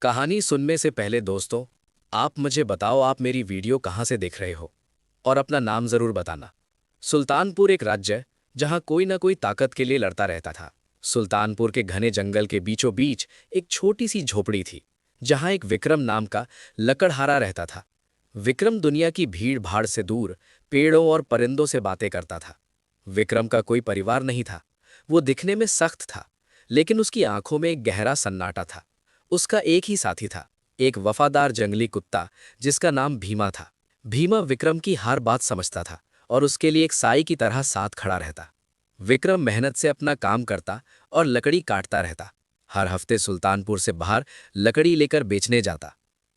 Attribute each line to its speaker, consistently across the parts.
Speaker 1: कहानी सुनने से पहले दोस्तों, आप मुझे बताओ आप मेरी वीडियो कहाँ से देख रहे हो और अपना नाम जरूर बताना। सुल्तानपुर एक राज्य है जहाँ कोई ना कोई ताकत के लिए लड़ता रहता था। सुल्तानपुर के घने जंगल के बीचों बीच एक छोटी सी झोपड़ी थी जहाँ एक विक्रम नाम का लकड़हारा रहता था। विक्रम दुनिया की भीड़ भाड़ से दूर पेड़ों और परिंदों से बातें करता था। विक्रम का कोई परिवार नहीं था। वो दिखने में सख्त था, लेकिन उसकी आंखों में एक गहरा सन्नाटा था। उसका एक ही साथी था, एक वफादार जंगली कुत्ता जिसका नाम भीमा था। भीमा विक्रम की हर बात समझता था और उसके लिए एक साई की तरह साथ खड़ा रहता। विक्रम मेहनत से अपना काम करता और लकड़ी काटता रहता। हर हफ्ते सुल्तानपुर से बाहर लकड़ी लेकर बेचने जाता।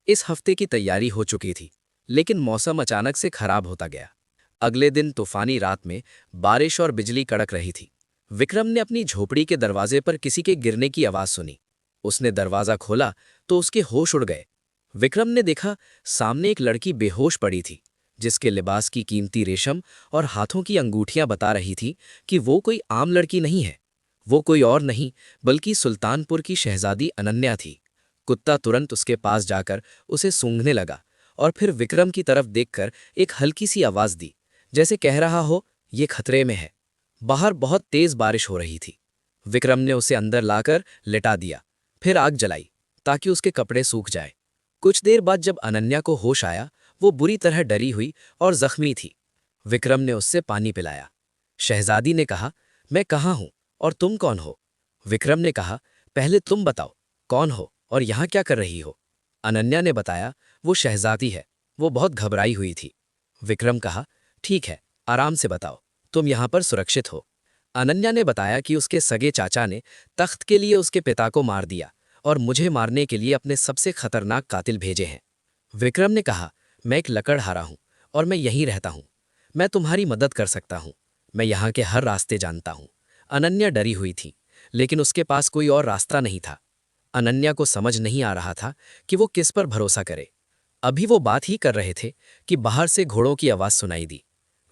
Speaker 1: इस हफ्ते की तैयारी हो चुकी थी, लेकिन मौसम अचानक से खराब होता गया। अगले दिन तूफानी रात में बारिश और बिजली कड़क रही थी। विक्रम ने अपनी झोपड़ी के दरवाजे पर किसी के गिरने की आवाज सुनी। उसने दरवाजा खोला तो उसके होश उड़ गए। विक्रम ने देखा सामने एक लड़की बेहोश पड़ी थी, जिसके लिबास की कीमती रेशम और हाथों की अंगूठियां बता रही थी कि वो कोई आम लड़की नहीं है। वो कोई और नहीं बल्कि सुल्तानपुर की शहजादी अनन्या थी। कुत्ता तुरंत उसके पास जाकर उसे सूंघने लगा और फिर विक्रम की तरफ देखकर एक हल्की सी आवाज दी, जैसे कह रहा हो ये खतरे में है। बाहर बहुत तेज बारिश हो रही थी। विक्रम ने उसे अंदर लाकर लिटा दिया, फिर आग जलाई ताकि उसके कपड़े सूख जाए। कुछ देर बाद जब अनन्या को होश आया, वो बुरी तरह डरी हुई और जख्मी थी। विक्रम ने उससे पानी पिलाया। शहजादी ने कहा, मैं कहाँ हूं और तुम कौन हो? विक्रम ने कहा, पहले तुम बताओ, कौन हो और यहां क्या कर रही हो? अनन्या ने बताया, वो शहजादी है। वो बहुत घबराई हुई थी। विक्रम कहा, ठीक है, आराम से बताओ, तुम यहां पर सुरक्षित हो। अनन्या ने बताया कि उसके सगे चाचा ने तख्त के लिए उसके पिता को मार दिया और मुझे मारने के लिए अपने सबसे खतरनाक कातिल भेजे हैं। विक्रम ने कहा, मैं एक लकड़हारा हूं और मैं यहीं रहता हूं। मैं तुम्हारी मदद कर सकता हूं। मैं यहाँ के हर रास्ते जानता हूं। अनन्या डरी हुई थी, लेकिन उसके पास कोई और रास्ता नहीं था। अनन्या को समझ नहीं आ रहा था कि वो किस पर भरोसा करे। अभी वो बात ही कर रहे थे कि बाहर से घोड़ों की आवाज सुनाई दी।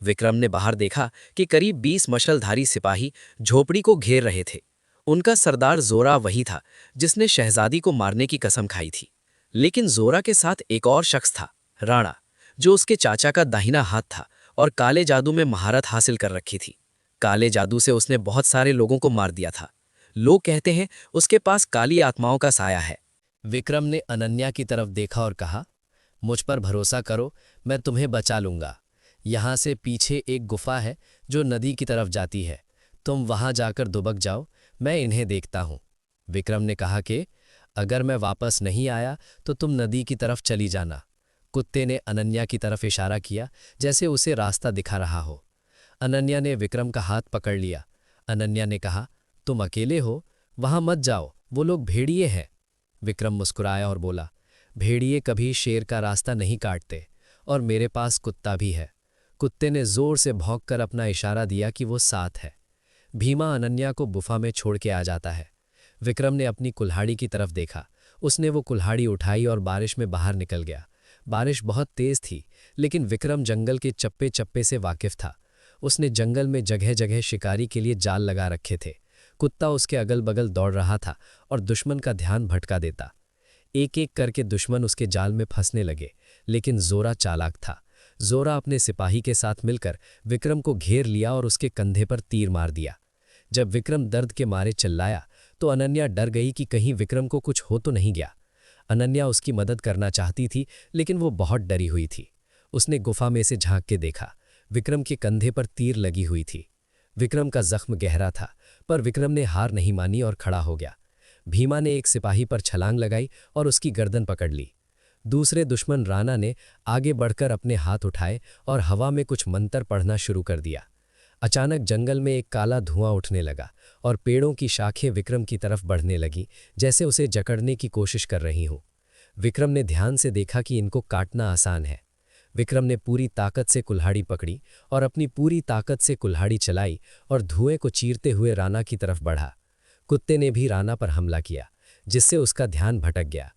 Speaker 1: विक्रम ने बाहर देखा कि करीब 20 मशालधारी सिपाही झोपड़ी को घेर रहे थे। उनका सरदार जोरा वही था जिसने शहजादी को मारने की कसम खाई थी। लेकिन जोरा के साथ एक और शख्स था, राणा, जो उसके चाचा का दाहिना हाथ था और काले जादू में महारत हासिल कर रखी थी। काले जादू से उसने बहुत सारे लोगों को मार दिया था। लोग कहते हैं उसके पास काली आत्माओं का साया है। विक्रम ने अनन्या की तरफ देखा और कहा, मुझ पर भरोसा करो, मैं तुम्हें बचा लूंगा। यहाँ से पीछे एक गुफा है जो नदी की तरफ जाती है। तुम वहां जाकर दुबक जाओ, मैं इन्हें देखता हूं। विक्रम ने कहा कि अगर मैं वापस नहीं आया तो तुम नदी की तरफ चली जाना। कुत्ते ने अनन्या की तरफ इशारा किया, जैसे उसे रास्ता दिखा रहा हो। अनन्या ने विक्रम का हाथ पकड़ लिया। अनन्या ने कहा, तुम अकेले हो, वहां मत जाओ, वो लोग भेड़िए हैं। विक्रम मुस्कुराया और बोला, भेड़िए कभी शेर का रास्ता नहीं काटते, और मेरे पास कुत्ता भी है। कुत्ते ने जोर से भौंककर अपना इशारा दिया कि वो साथ है। भीमा अनन्या को गुफा में छोड़ के आ जाता है। विक्रम ने अपनी कुल्हाड़ी की तरफ देखा। उसने वो कुल्हाड़ी उठाई और बारिश में बाहर निकल गया। बारिश बहुत तेज थी, लेकिन विक्रम जंगल के चप्पे चप्पे से वाकिफ था। उसने जंगल में जगह जगह शिकारी के लिए जाल लगा रखे थे। कुत्ता उसके अगल बगल दौड़ रहा था और दुश्मन का ध्यान भटका देता। एक एक करके दुश्मन उसके जाल में फंसने लगे, लेकिन जोरा चालाक था। जोरा अपने सिपाही के साथ मिलकर विक्रम को घेर लिया और उसके कंधे पर तीर मार दिया। जब विक्रम दर्द के मारे चिल्लाया तो अनन्या डर गई कि कहीं विक्रम को कुछ हो तो नहीं गया। अनन्या उसकी मदद करना चाहती थी, लेकिन वो बहुत डरी हुई थी। उसने गुफा में से झांक के देखा। विक्रम के कंधे पर तीर लगी हुई थी। विक्रम का जख्म गहरा था, पर विक्रम ने हार नहीं मानी और खड़ा हो गया। भीमा ने एक सिपाही पर छलांग लगाई और उसकी गर्दन पकड़ ली। दूसरे दुश्मन राणा ने आगे बढ़कर अपने हाथ उठाए और हवा में कुछ मंत्र पढ़ना शुरू कर दिया। अचानक जंगल में एक काला धुआं उठने लगा और पेड़ों की शाखें विक्रम की तरफ बढ़ने लगीं, जैसे उसे जकड़ने की कोशिश कर रही हों। विक्रम ने ध्यान से देखा कि इनको काटना आसान है। विक्रम ने पूरी ताकत से कुल्हाड़ी पकड़ी और अपनी पूरी ताकत से कुल्हाड़ी चलाई और धुएं को चीरते हुए राणा की तरफ बढ़ा। कुत्ते ने भी राणा पर हमला किया, जिससे उसका ध्यान भटक गया।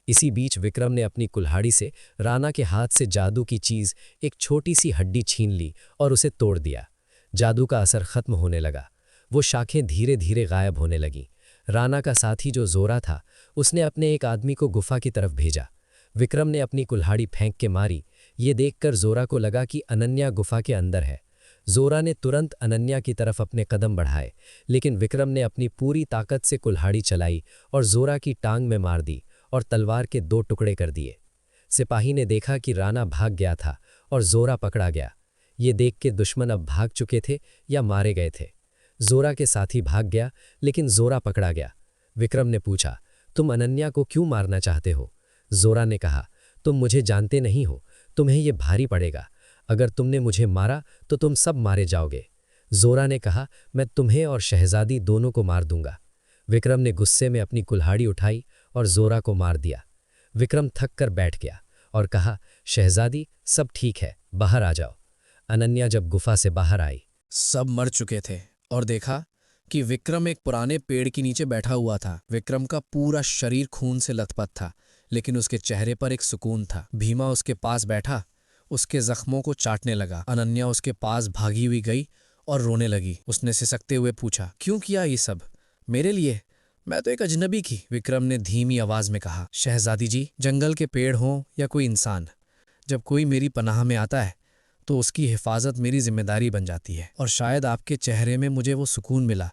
Speaker 1: इसी बीच विक्रम ने अपनी कुल्हाड़ी से राणा के हाथ से जादू की चीज, एक छोटी सी हड्डी छीन ली और उसे तोड़ दिया। जादू का असर खत्म होने लगा। वो शाखें धीरे धीरे गायब होने लगीं। राणा का साथी जो जोरा था,
Speaker 2: उसने अपने एक आदमी को गुफा की तरफ भेजा। विक्रम ने अपनी कुल्हाड़ी फेंक के मारी। ये देखकर जोरा को लगा कि अनन्या गुफा के अंदर है। जोरा ने तुरंत अनन्या की तरफ अपने कदम बढ़ाए, लेकिन विक्रम ने अपनी पूरी ताकत से कुल्हाड़ी चलाई और जोरा की टांग में मार दी और तलवार के 2 टुकड़े कर दिए। सिपाही ने देखा कि राणा भाग गया था और जोरा पकड़ा गया। ये देख के दुश्मन अब भाग चुके थे या मारे गए थे। जोरा के साथी भाग गया, लेकिन जोरा पकड़ा गया। विक्रम ने पूछा, तुम अनन्या को क्यों मारना चाहते हो? जोरा ने कहा, तुम मुझे जानते नहीं हो, तुम्हें ये भारी पड़ेगा। अगर तुमने मुझे मारा तो तुम सब मारे जाओगे। जोरा ने कहा, मैं तुम्हें और शहजादी दोनों को मार दूंगा। विक्रम ने गुस्से में अपनी कुल्हाड़ी उठाई और जोरा को मार दिया। विक्रम थक कर बैठ गया और कहा, शहजादी सब ठीक है, बाहर आ जाओ। अनन्या जब गुफा से बाहर आई,
Speaker 1: सब मर चुके थे और देखा कि विक्रम एक पुराने पेड़ के नीचे बैठा हुआ था। विक्रम का पूरा शरीर खून से लथपथ था, लेकिन उसके चेहरे पर एक सुकून था। भीमा उसके पास बैठा, उसके जख्मों को चाटने लगा। अनन्या उसके पास भागी हुई गई और रोने लगी। उसने सिसकते हुए पूछा, क्यों किया ये सब? मेरे लिए? मैं तो एक अजनबी की। विक्रम ने धीमी आवाज में कहा, शहजादी जी, जंगल के पेड़ हों या कोई इंसान, जब कोई मेरी पनाह में आता है तो उसकी हिफाजत मेरी जिम्मेदारी बन जाती है। और शायद आपके चेहरे में मुझे वो सुकून मिला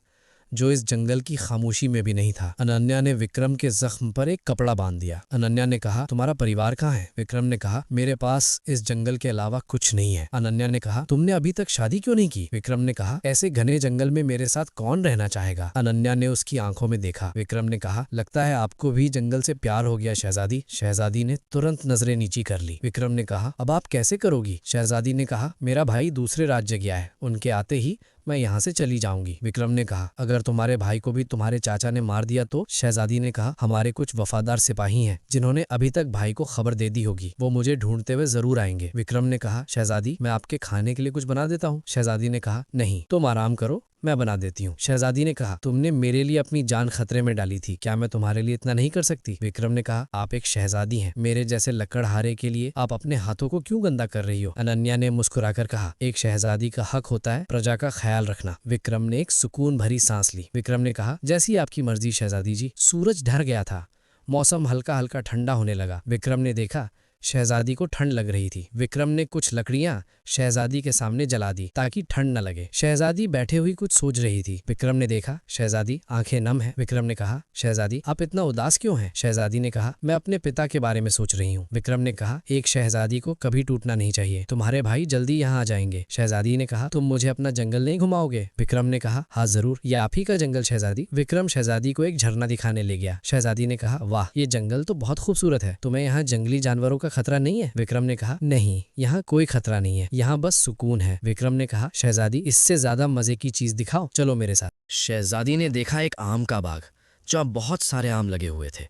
Speaker 1: जो इस जंगल की खामोशी में भी नहीं था। अनन्या ने विक्रम के जख्म पर एक कपड़ा बांध दिया। अनन्या ने कहा, तुम्हारा परिवार कहाँ है? विक्रम ने कहा, मेरे पास इस जंगल के अलावा कुछ नहीं है। अनन्या ने कहा, तुमने अभी तक शादी क्यों नहीं की? विक्रम ने कहा, ऐसे घने जंगल में मेरे साथ कौन रहना चाहेगा? अनन्या ने उसकी आंखों में देखा। विक्रम ने कहा, लगता है आपको भी जंगल से प्यार हो गया शहजादी। शहजादी ने तुरंत नजरें नीची कर ली। विक्रम ने कहा, अब आप कैसे करोगी? शहजादी ने कहा, मेरा भाई दूसरे राज्य गया है, उनके आते ही मैं यहाँ से चली जाऊंगी। विक्रम ने कहा, अगर तुम्हारे भाई को भी तुम्हारे चाचा ने मार दिया तो? शहजादी ने कहा, हमारे कुछ वफादार सिपाही हैं जिन्होंने अभी तक भाई को खबर दे दी होगी, वो मुझे ढूंढते हुए जरूर आएंगे। विक्रम ने कहा, शहजादी मैं आपके खाने के लिए कुछ बना देता हूँ। शहजादी ने कहा, नहीं, तुम आराम करो, मैं बना देती हूँ। शहजादी ने कहा, तुमने मेरे लिए अपनी जान खतरे में डाली थी, क्या मैं तुम्हारे लिए इतना नहीं कर सकती? विक्रम ने कहा, आप एक शहजादी हैं, मेरे जैसे लकड़हारे के लिए आप अपने हाथों को क्यों गंदा कर रही हो? अनन्या ने मुस्कुराकर कहा, एक शहजादी का हक होता है प्रजा का ख्याल रखना। विक्रम ने एक सुकून भरी सांस ली। विक्रम ने कहा, जैसी आपकी मर्जी शहजादी जी। सूरज ढल गया था, मौसम हल्का हल्का ठंडा होने लगा। विक्रम ने देखा शहजादी को ठंड लग रही थी। विक्रम ने कुछ लकड़ियां शहजादी के सामने जला दी ताकि ठंड न लगे। शहजादी बैठे हुई कुछ सोच रही थी। विक्रम ने देखा शहजादी आंखें नम है। विक्रम ने कहा, शहजादी आप इतना उदास क्यों हैं? शहजादी ने कहा, मैं अपने पिता के बारे में सोच रही हूँ। विक्रम ने कहा, एक शहजादी को कभी टूटना नहीं चाहिए, तुम्हारे भाई जल्दी यहाँ आ जाएंगे। शहजादी ने कहा, तुम मुझे अपना जंगल नहीं घुमाओगे? विक्रम ने कहा, हाँ जरूर, ये आप ही का जंगल शहजादी। विक्रम शहजादी को एक झरना दिखाने ले गया। शहजादी ने कहा, वाह, ये जंगल तो बहुत खूबसूरत है, तुम्हें यहाँ जंगली जानवरों का खतरा नहीं है? विक्रम ने कहा, नहीं, यहाँ कोई खतरा नहीं है, यहाँ बस सुकून है। विक्रम ने कहा, शहजादी इससे ज्यादा मजे की चीज दिखाओ, चलो मेरे साथ। शहजादी ने देखा एक आम का बाग जहाँ बहुत सारे आम लगे हुए थे।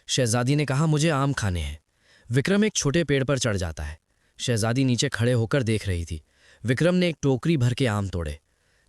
Speaker 1: शहजादी ने कहा, मुझे आम खाने हैं। विक्रम एक छोटे पेड़ पर चढ़ जाता है। शहजादी नीचे खड़े होकर देख रही थी। विक्रम ने एक टोकरी भर के आम तोड़े।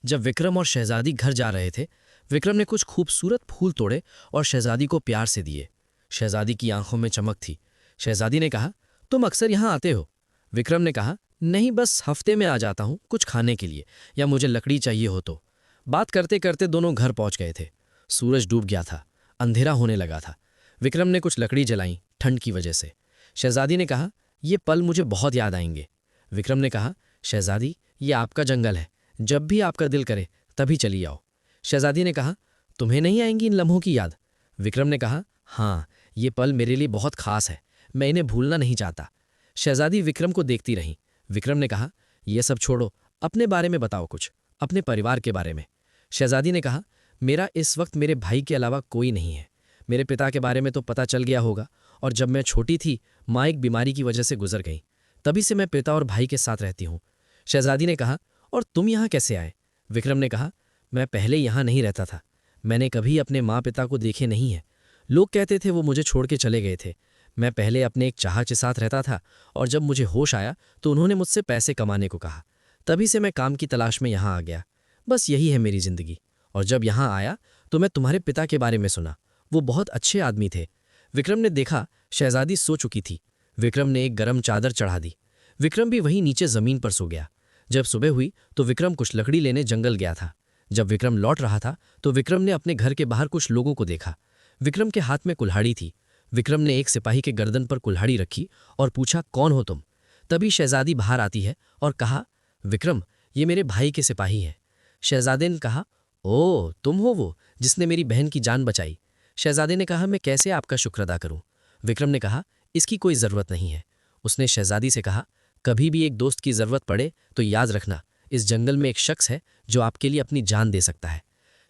Speaker 1: जब विक्रम और शहजादी घर जा रहे थे, विक्रम ने कुछ खूबसूरत फूल तोड़े और शहजादी को प्यार से दिए। शहजादी की आंखों में चमक थी। शहजादी ने कहा, तुम अक्सर यहाँ आते हो? विक्रम ने कहा, नहीं, बस हफ्ते में आ जाता हूँ, कुछ खाने के लिए या मुझे लकड़ी चाहिए हो तो। बात करते करते दोनों घर पहुंच गए थे। सूरज डूब गया था, अंधेरा होने लगा था। विक्रम ने कुछ लकड़ी जलाई ठंड की वजह से। शहजादी ने कहा, ये पल मुझे बहुत याद आएंगे। विक्रम ने कहा, शहजादी ये आपका जंगल है, जब भी आपका दिल करे तभी चली आओ। शहजादी ने कहा, तुम्हें नहीं आएंगी इन लम्हों की याद? विक्रम ने कहा, हाँ, ये पल मेरे लिए बहुत खास है, मैं इन्हें भूलना नहीं चाहता। शहजादी विक्रम को देखती रही। विक्रम ने कहा, यह सब छोड़ो, अपने बारे में बताओ कुछ, अपने परिवार के बारे में। शहजादी ने कहा, मेरा इस वक्त मेरे भाई के अलावा कोई नहीं है। मेरे पिता के बारे में तो पता चल गया होगा, और जब मैं छोटी थी माँ एक बीमारी की वजह से गुजर गई, तभी से मैं पिता और भाई के साथ रहती हूँ। शहजादी ने कहा, और तुम यहाँ कैसे आए? विक्रम ने कहा, मैं पहले यहाँ नहीं रहता था, मैंने कभी अपने माँ पिता को देखे नहीं है। लोग कहते थे वो मुझे छोड़ के चले गए थे। मैं पहले अपने एक चाहा के साथ रहता था, और जब मुझे होश आया तो उन्होंने मुझसे पैसे कमाने को कहा। तभी से मैं काम की तलाश में यहाँ आ गया। बस यही है मेरी जिंदगी। और जब यहाँ आया तो मैं तुम्हारे पिता के बारे में सुना, वो बहुत अच्छे आदमी थे। विक्रम ने देखा शहजादी सो चुकी थी। विक्रम ने एक गर्म चादर चढ़ा दी। विक्रम भी वहीं नीचे जमीन पर सो गया। जब सुबह हुई तो विक्रम कुछ लकड़ी लेने जंगल गया था। जब विक्रम लौट रहा था तो विक्रम ने अपने घर के बाहर कुछ लोगों को देखा।
Speaker 2: विक्रम के हाथ में कुल्हाड़ी थी। विक्रम ने एक सिपाही के गर्दन पर कुल्हाड़ी रखी और पूछा, कौन हो तुम? तभी शहजादी बाहर आती है और कहा, विक्रम, ये मेरे भाई के सिपाही हैं। शहजादे ने कहा, ओ, तुम हो वो जिसने मेरी बहन की जान बचाई। शहजादे ने कहा, मैं कैसे आपका शुक्र अदा करूं? विक्रम ने कहा, इसकी कोई ज़रूरत नहीं है। उसने शहजादी से कहा, कभी भी एक दोस्त की ज़रूरत पड़े तो याद रखना, इस जंगल में एक शख्स है जो आपके लिए अपनी जान दे सकता है।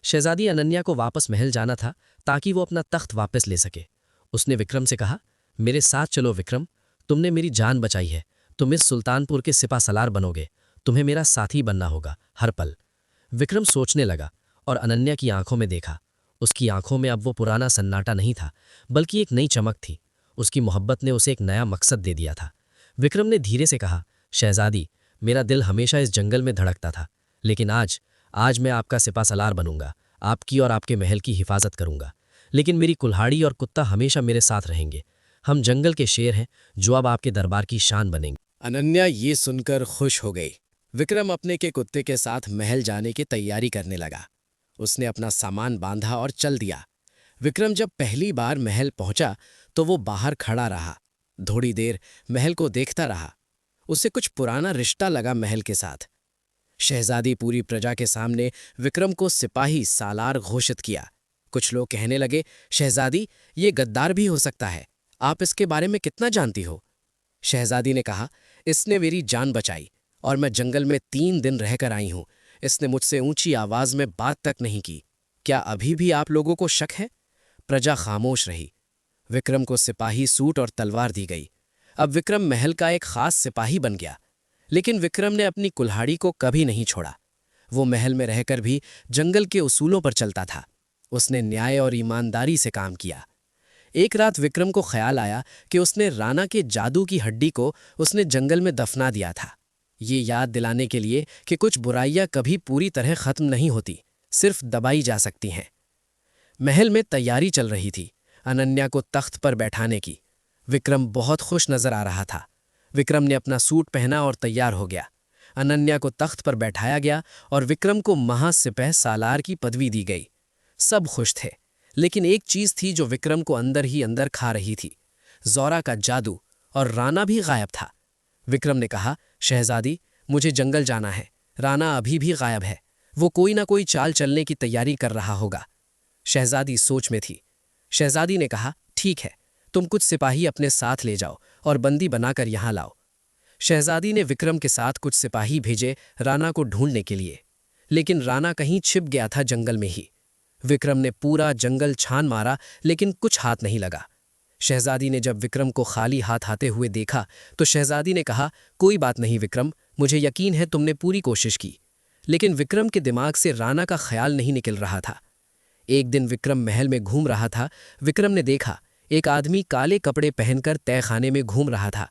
Speaker 2: शहजादी अनन्या को वापस महल जाना था ताकि वो अपना तख्त वापस ले सके। उसने विक्रम से कहा, मेरे साथ चलो विक्रम, तुमने मेरी जान बचाई है, तुम इस सुल्तानपुर के सिपा सलार बनोगे, तुम्हें मेरा साथी बनना होगा हर पल। विक्रम सोचने लगा और अनन्या की आंखों में देखा। उसकी आंखों में अब वो पुराना सन्नाटा नहीं था, बल्कि एक नई चमक थी। उसकी मोहब्बत ने उसे एक नया मकसद दे दिया था। विक्रम ने धीरे से कहा, शहजादी, मेरा दिल हमेशा इस जंगल में धड़कता था, लेकिन आज मैं आपका सिपा सलार बनूंगा, आपकी और आपके महल की हिफाजत करूंगा। लेकिन मेरी कुल्हाड़ी और कुत्ता हमेशा मेरे साथ रहेंगे। हम जंगल के शेर हैं जो अब आपके दरबार की शान बनेंगे।
Speaker 1: अनन्या ये सुनकर खुश हो गई। विक्रम अपने के कुत्ते के साथ महल जाने की तैयारी करने लगा। उसने अपना सामान बांधा और चल दिया। विक्रम जब पहली बार महल पहुंचा तो वो बाहर खड़ा रहा। थोड़ी देर महल को देखता रहा। उसे कुछ पुराना रिश्ता लगा महल के साथ। शहजादी पूरी प्रजा के सामने विक्रम को सिपाही सालार घोषित किया। कुछ लोग कहने लगे, शहजादी, ये गद्दार भी हो सकता है, आप इसके बारे में कितना जानती हो? शहजादी ने कहा, इसने मेरी जान बचाई और मैं जंगल में 3 दिन रहकर आई हूं। इसने मुझसे ऊंची आवाज में बात तक नहीं की। क्या अभी भी आप लोगों को शक है? प्रजा खामोश रही। विक्रम को सिपाही सूट और तलवार दी गई। अब विक्रम महल का एक खास सिपाही बन गया। लेकिन विक्रम ने अपनी कुल्हाड़ी को कभी नहीं छोड़ा। वो महल में रहकर भी जंगल के उसूलों पर चलता था। उसने न्याय और ईमानदारी से काम किया। एक रात विक्रम को ख्याल आया कि उसने राणा के जादू की हड्डी को उसने जंगल में दफना दिया था। ये याद दिलाने के लिए कि कुछ बुराइयां कभी पूरी तरह खत्म नहीं होती, सिर्फ दबाई जा सकती हैं। महल में तैयारी चल रही थी अनन्या को तख्त पर बैठाने की। विक्रम बहुत खुश नजर आ रहा था। विक्रम ने अपना सूट पहना और तैयार हो गया। अनन्या को तख्त पर बैठाया गया और विक्रम को महासिपह सालार की पदवी दी गई। सब खुश थे, लेकिन एक चीज थी जो विक्रम को अंदर ही अंदर खा रही थी। ज़ोरा का जादू और राणा भी गायब था। विक्रम ने कहा, शहजादी, मुझे जंगल जाना है। राणा अभी भी गायब है। वो कोई ना कोई चाल चलने की तैयारी कर रहा होगा। शहजादी सोच में थी। शहजादी ने कहा, ठीक है, तुम कुछ सिपाही अपने साथ ले जाओ और बंदी बनाकर यहां लाओ। शहजादी ने विक्रम के साथ कुछ सिपाही भेजे राणा को ढूंढने के लिए, लेकिन राणा कहीं छिप गया था जंगल में ही। विक्रम ने पूरा जंगल छान मारा, लेकिन कुछ हाथ नहीं लगा। शहजादी ने जब विक्रम को खाली हाथ आते हुए देखा तो शहजादी ने कहा, कोई बात नहीं विक्रम, मुझे यकीन है तुमने पूरी कोशिश की। लेकिन विक्रम के दिमाग से राणा का ख्याल नहीं निकल रहा था। एक दिन विक्रम महल में घूम रहा था। विक्रम ने देखा एक आदमी काले कपड़े पहनकर तहखाने में घूम रहा था।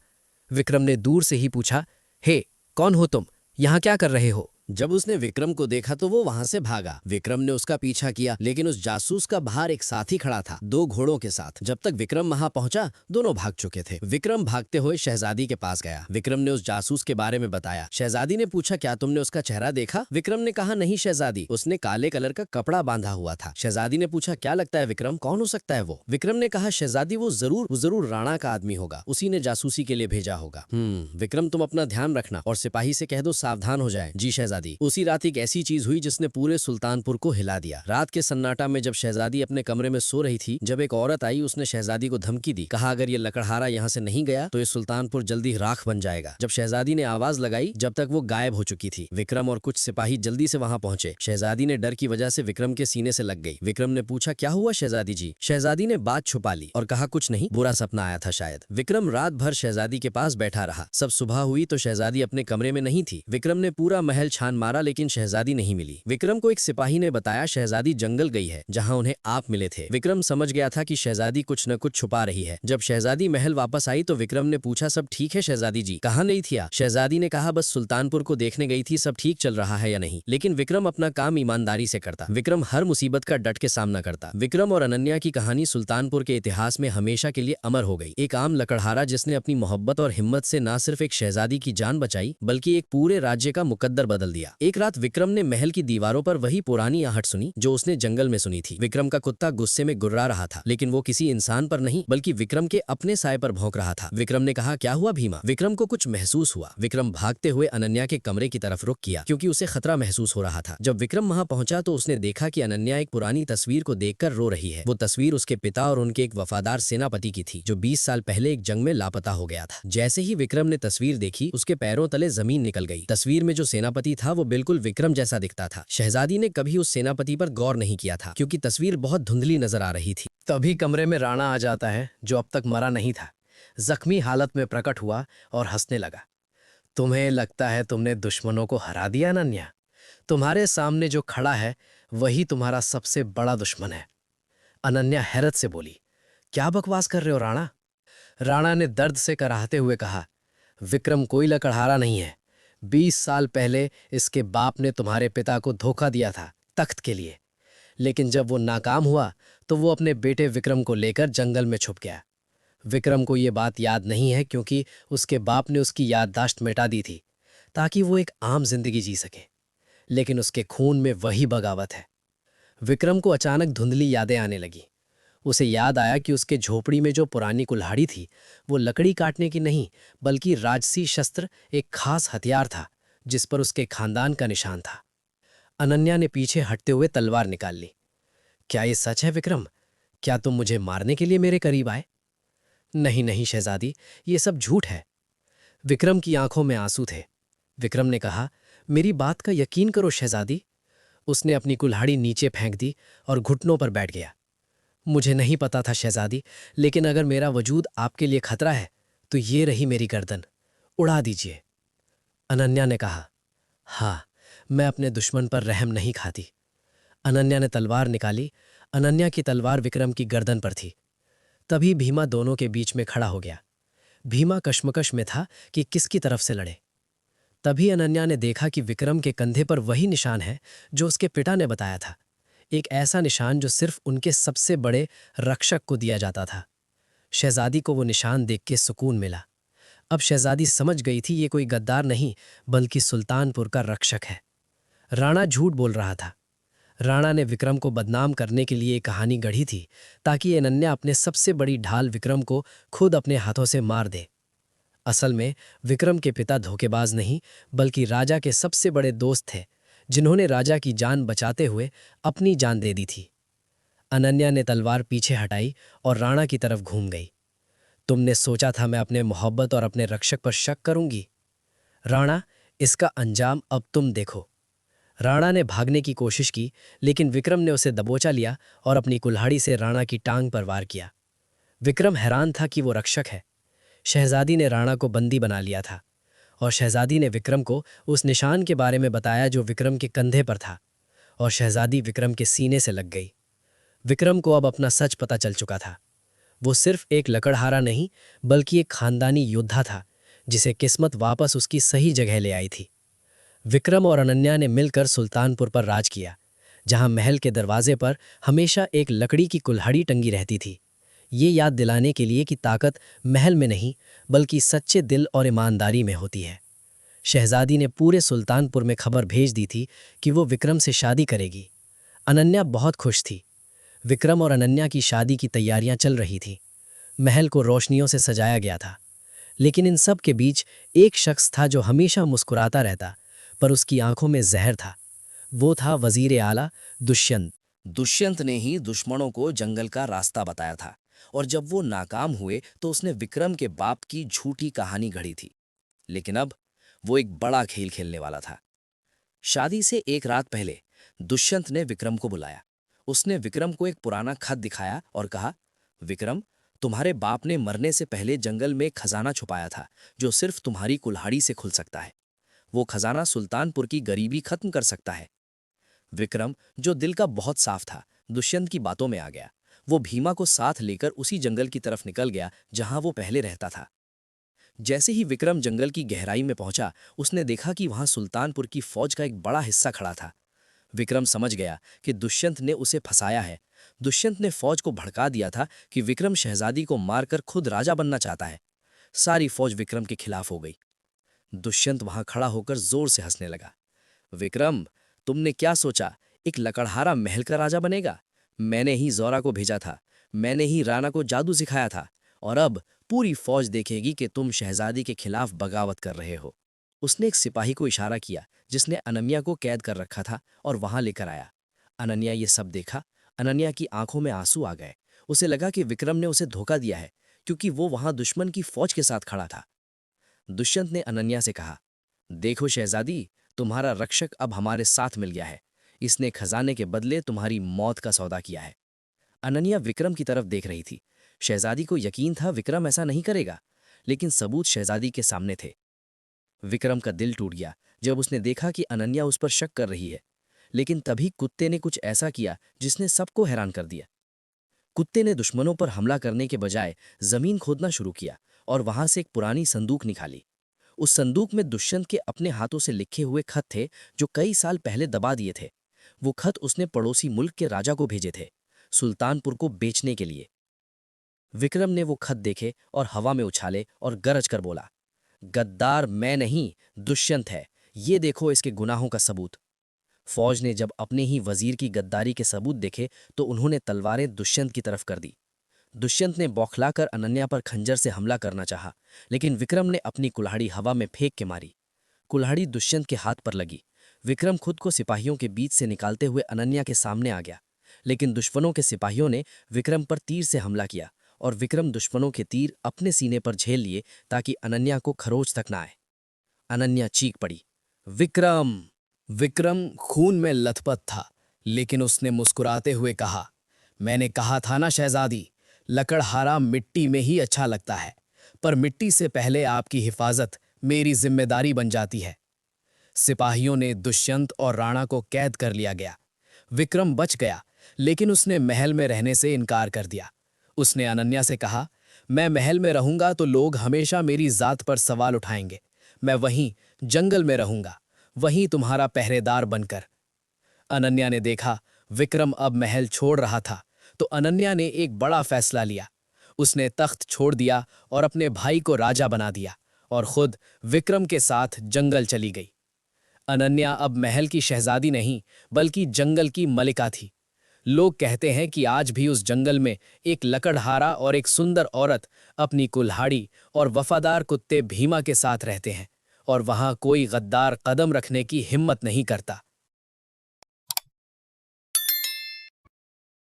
Speaker 1: विक्रम ने दूर से ही पूछा, हे, कौन हो तुम? यहाँ क्या कर रहे हो?
Speaker 3: जब उसने विक्रम को देखा तो वो वहां से भागा। विक्रम ने उसका पीछा किया, लेकिन उस जासूस का बाहर एक साथी खड़ा था, 2 घोड़ों के साथ। जब तक विक्रम वहां पहुंचा, दोनों भाग चुके थे। विक्रम भागते हुए शहजादी के पास गया। विक्रम ने उस जासूस के बारे में बताया। शहजादी ने पूछा, क्या तुमने उसका चेहरा देखा? विक्रम ने कहा, नहीं शहजादी, उसने काले कलर का कपड़ा बांधा हुआ था। शहजादी ने पूछा, क्या लगता है विक्रम, कौन हो सकता है वो? विक्रम ने कहा, शहजादी, वो जरूर राणा का आदमी होगा। उसी ने जासूसी के लिए भेजा होगा। विक्रम, तुम अपना ध्यान रखना और सिपाही से कह दो सावधान हो जाए। जी शहजादी। उसी रात एक ऐसी चीज हुई जिसने पूरे सुल्तानपुर को हिला दिया। रात के सन्नाटा में जब शहजादी अपने कमरे में सो रही थी, जब एक औरत आई, उसने शहजादी को धमकी दी। कहा, अगर ये लकड़हारा यहाँ से नहीं गया तो ये सुल्तानपुर जल्दी राख बन जाएगा। जब शहजादी ने आवाज लगाई, जब तक वो गायब हो चुकी थी। विक्रम और कुछ सिपाही जल्दी से वहां पहुंचे। शहजादी ने डर की वजह से विक्रम के सीने से लग गई। विक्रम ने पूछा, क्या हुआ शहजादी जी? शहजादी ने बात छुपा ली और कहा, कुछ नहीं, बुरा सपना आया था शायद। विक्रम रात भर शहजादी के पास बैठा रहा। सब सुबह हुई तो शहजादी अपने कमरे में नहीं थी। विक्रम ने पूरा महल छान मारा, लेकिन शहजादी नहीं मिली। विक्रम को एक सिपाही ने बताया, शहजादी जंगल गई है, जहां उन्हें आप मिले थे। विक्रम समझ गया था कि शहजादी कुछ न कुछ छुपा रही है। जब शहजादी महल वापस आई तो विक्रम ने पूछा, सब ठीक है शहजादी जी? कहाँ नहीं थी? शहजादी ने कहा, बस सुल्तानपुर को देखने गई थी, सब ठीक चल रहा है या नहीं? लेकिन विक्रम अपना काम ईमानदारी से करता। विक्रम हर मुसीबत का डट के सामना करता। विक्रम और अनन्या की कहानी सुल्तानपुर के इतिहास में हमेशा के लिए अमर हो गई। एक आम लकड़हारा जिसने अपनी मोहब्बत और हिम्मत से न सिर्फ एक शहजादी की जान बचाई, बल्कि एक पूरे राज्य का मुकद्दर बदल दिया। दिया। एक रात विक्रम ने महल की दीवारों पर वही पुरानी आहट सुनी जो उसने जंगल में सुनी थी। विक्रम का कुत्ता गुस्से में गुर्रा रहा था, लेकिन वो किसी इंसान पर नहीं बल्कि विक्रम के अपने साय पर भौंक रहा था। विक्रम ने कहा, क्या हुआ भीमा? विक्रम को कुछ महसूस हुआ। विक्रम भागते हुए अनन्या के कमरे की तरफ रुख किया क्योंकि उसे खतरा महसूस हो रहा था। जब विक्रम वहां पहुंचा तो उसने देखा कि अनन्या एक पुरानी तस्वीर को देखकर रो रही है। वो तस्वीर उसके पिता और उनके एक वफादार सेनापति की थी जो 20 साल पहले एक जंग में लापता हो गया था। जैसे ही विक्रम ने तस्वीर देखी, उसके पैरों तले जमीन निकल गई। तस्वीर में जो सेनापति था वो बिल्कुल विक्रम जैसा दिखता था। शहजादी ने कभी उस सेनापति पर गौर नहीं किया था क्योंकि तस्वीर बहुत धुंधली नजर आ रही थी।
Speaker 1: तभी कमरे में राणा आ जाता है जो अब तक मरा नहीं था। जख्मी हालत में प्रकट हुआ और हंसने लगा। तुम्हें लगता है तुमने दुश्मनों को हरा दिया अनन्या? तुम्हारे सामने जो खड़ा है वही तुम्हारा सबसे बड़ा दुश्मन है। अनन्या हैरत से बोली, क्या बकवास कर रहे हो राणा? राणा ने दर्द से कराहते हुए कहा, विक्रम कोई लकड़हारा नहीं है। 20 साल पहले इसके बाप ने तुम्हारे पिता को धोखा दिया था तख्त के लिए, लेकिन जब वो नाकाम हुआ तो वो अपने बेटे विक्रम को लेकर जंगल में छुप गया। विक्रम को ये बात याद नहीं है क्योंकि उसके बाप ने उसकी याददाश्त मिटा दी थी ताकि वो एक आम जिंदगी जी सके, लेकिन उसके खून में वही बगावत है। विक्रम को अचानक धुंधली यादें आने लगी। उसे याद आया कि उसके झोपड़ी में जो पुरानी कुल्हाड़ी थी वो लकड़ी काटने की नहीं बल्कि राजसी शस्त्र, एक खास हथियार था जिस पर उसके खानदान का निशान था। अनन्या ने पीछे हटते हुए तलवार निकाल ली। क्या ये सच है विक्रम? क्या तुम मुझे मारने के लिए मेरे करीब आए? नहीं नहीं शहजादी, ये सब झूठ है। विक्रम की आंखों में आंसू थे। विक्रम ने कहा, मेरी बात का यकीन करो शहजादी। उसने अपनी कुल्हाड़ी नीचे फेंक दी और घुटनों पर बैठ गया। मुझे नहीं पता था शहजादी, लेकिन अगर मेरा वजूद आपके लिए खतरा है तो ये रही मेरी गर्दन, उड़ा दीजिए। अनन्या ने कहा, हाँ, मैं अपने दुश्मन पर रहम नहीं खाती। अनन्या ने तलवार निकाली। अनन्या की तलवार विक्रम की गर्दन पर थी। तभी भीमा दोनों के बीच में खड़ा हो गया। भीमा कश्मकश में था कि किसकी तरफ से लड़े। तभी अनन्या ने देखा कि विक्रम के कंधे पर वही निशान है जो उसके पिता ने बताया था, एक ऐसा निशान जो सिर्फ उनके सबसे बड़े रक्षक को दिया जाता था। शहजादी को वो निशान देख के सुकून मिला। अब शहजादी समझ गई थी ये कोई गद्दार नहीं बल्कि सुल्तानपुर का रक्षक है। राणा झूठ बोल रहा था। राणा ने विक्रम को बदनाम करने के लिए एक कहानी गढ़ी थी ताकि अनन्या अपने सबसे बड़ी ढाल विक्रम को खुद अपने हाथों से मार दे। असल में विक्रम के पिता धोखेबाज नहीं बल्कि राजा के सबसे बड़े दोस्त थे जिन्होंने राजा की जान बचाते हुए अपनी जान दे दी थी। अनन्या ने तलवार पीछे हटाई और राणा की तरफ घूम गई। तुमने सोचा था मैं अपने मोहब्बत और अपने रक्षक पर शक करूंगी? राणा, इसका अंजाम अब तुम देखो। राणा ने भागने की कोशिश की, लेकिन विक्रम ने उसे दबोचा लिया और अपनी कुल्हाड़ी से राणा की टांग पर वार किया। विक्रम हैरान था कि वो रक्षक है। शहजादी ने राणा को बंदी बना लिया था और शहजादी ने विक्रम को उस निशान के बारे में बताया जो विक्रम के कंधे पर था, और शहजादी विक्रम के सीने से लग गई। विक्रम को अब अपना सच पता चल चुका था। वो सिर्फ एक लकड़हारा नहीं बल्कि एक खानदानी योद्धा था जिसे किस्मत वापस उसकी सही जगह ले आई थी। विक्रम और अनन्या ने मिलकर सुल्तानपुर पर राज किया, जहां महल के दरवाजे पर हमेशा एक लकड़ी की कुल्हाड़ी टंगी रहती थी, ये याद दिलाने के लिए कि ताकत महल में नहीं बल्कि सच्चे दिल और ईमानदारी में होती है। शहजादी ने पूरे सुल्तानपुर में खबर भेज दी थी कि वो विक्रम से शादी करेगी। अनन्या बहुत खुश थी। विक्रम और अनन्या की शादी की तैयारियां चल रही थीं। महल को रोशनियों से सजाया गया था, लेकिन इन सब के बीच एक शख्स था जो हमेशा मुस्कुराता रहता, पर उसकी आंखों में जहर था। वो था वजीर आला दुष्यंत।
Speaker 3: दुष्यंत ने ही दुश्मनों को जंगल का रास्ता बताया था, और जब वो नाकाम हुए तो उसने विक्रम के बाप की झूठी कहानी गढ़ी थी। लेकिन अब वो एक बड़ा खेल खेलने वाला था। शादी से एक रात पहले दुष्यंत ने विक्रम को बुलाया। उसने विक्रम को एक पुराना खत दिखाया और कहा, विक्रम, तुम्हारे बाप ने मरने से पहले जंगल में एक खजाना छुपाया था जो सिर्फ तुम्हारी कुल्हाड़ी से खुल सकता है। वो खजाना सुल्तानपुर की गरीबी खत्म कर सकता है। विक्रम, जो दिल का बहुत साफ था, दुष्यंत की बातों में आ गया। वो भीमा को साथ लेकर उसी जंगल की तरफ निकल गया जहां वो पहले रहता था। जैसे ही विक्रम जंगल की गहराई में पहुंचा, उसने देखा कि वहां सुल्तानपुर की फौज का एक बड़ा हिस्सा खड़ा था। विक्रम समझ गया कि दुष्यंत ने उसे फंसाया है। दुष्यंत ने फौज को भड़का दिया था कि विक्रम शहजादी को मारकर खुद राजा बनना चाहता है। सारी फौज विक्रम के खिलाफ हो गई। दुष्यंत वहां खड़ा होकर जोर से हंसने लगा।
Speaker 1: विक्रम, तुमने क्या सोचा एक लकड़हारा महल का राजा बनेगा? मैंने ही ज़ोरा को भेजा था, मैंने ही राणा को जादू सिखाया था, और अब पूरी फौज देखेगी कि तुम शहजादी के खिलाफ बगावत कर रहे हो। उसने एक सिपाही को इशारा किया जिसने अनन्या को कैद कर रखा था और वहां लेकर आया। अनन्या ये सब देखा। अनन्या की आंखों में आंसू आ गए। उसे लगा कि विक्रम ने उसे धोखा दिया है, क्योंकि वो वहां दुश्मन की फौज के साथ खड़ा था। दुष्यंत ने अनन्या से कहा, देखो शहजादी, तुम्हारा रक्षक अब हमारे साथ मिल गया है। इसने खजाने के बदले तुम्हारी मौत का सौदा किया है। अनन्या विक्रम की तरफ देख रही थी। शहजादी को यकीन था विक्रम ऐसा नहीं करेगा, लेकिन सबूत शहजादी के सामने थे। विक्रम का दिल टूट गया जब उसने देखा कि अनन्या उस पर शक कर रही है। लेकिन तभी कुत्ते ने कुछ ऐसा किया जिसने सबको हैरान कर दिया। कुत्ते ने दुश्मनों पर हमला करने के बजाय जमीन खोदना शुरू किया और वहां से एक पुरानी संदूक निकाली। उस संदूक में दुष्यंत के अपने हाथों से लिखे हुए खत थे जो कई साल पहले दबा दिए थे। वो खत उसने पड़ोसी मुल्क के राजा को भेजे थे, सुल्तानपुर को बेचने के लिए। विक्रम ने वो खत देखे और हवा में उछाले और गरज कर बोला, गद्दार मैं नहीं, दुष्यंत है। ये देखो इसके गुनाहों का सबूत। फौज ने जब अपने ही वजीर की गद्दारी के सबूत देखे तो उन्होंने तलवारें दुष्यंत की तरफ कर दी। दुष्यंत ने बौखलाकर अनन्या पर खंजर से हमला करना चाहा, लेकिन विक्रम ने अपनी कुल्हाड़ी हवा में फेंक के मारी। कुल्हाड़ी दुष्यंत के हाथ पर लगी। विक्रम खुद को सिपाहियों के बीच से निकालते हुए अनन्या के सामने आ गया, लेकिन दुश्मनों के सिपाहियों ने विक्रम पर तीर से हमला किया और विक्रम दुश्मनों के तीर अपने सीने पर झेल लिए ताकि अनन्या को खरोच तक न आए। अनन्या चीख पड़ी, विक्रम! विक्रम खून में लथपथ था, लेकिन उसने मुस्कुराते हुए कहा, मैंने कहा था ना शहजादी, लकड़हारा मिट्टी में ही अच्छा लगता है, पर मिट्टी से पहले आपकी हिफाजत मेरी जिम्मेदारी बन जाती है। सिपाहियों ने दुष्यंत और राणा को कैद कर लिया गया। विक्रम बच गया, लेकिन उसने महल में रहने से इनकार कर दिया। उसने अनन्या से कहा, मैं महल में रहूंगा तो लोग हमेशा मेरी जात पर सवाल उठाएंगे। मैं वहीं जंगल में रहूंगा, वहीं तुम्हारा पहरेदार बनकर। अनन्या ने देखा विक्रम अब महल छोड़ रहा था, तो अनन्या ने एक बड़ा फैसला लिया। उसने तख्त छोड़ दिया और अपने भाई को राजा बना दिया और खुद विक्रम के साथ जंगल चली गई। अनन्या अब महल की शहजादी नहीं, बल्कि जंगल की मलिका थी। लोग कहते हैं कि आज भी उस जंगल में एक लकड़हारा और एक सुंदर औरत अपनी कुल्हाड़ी और वफादार कुत्ते भीमा के साथ रहते हैं, और वहां कोई गद्दार कदम रखने की हिम्मत नहीं करता।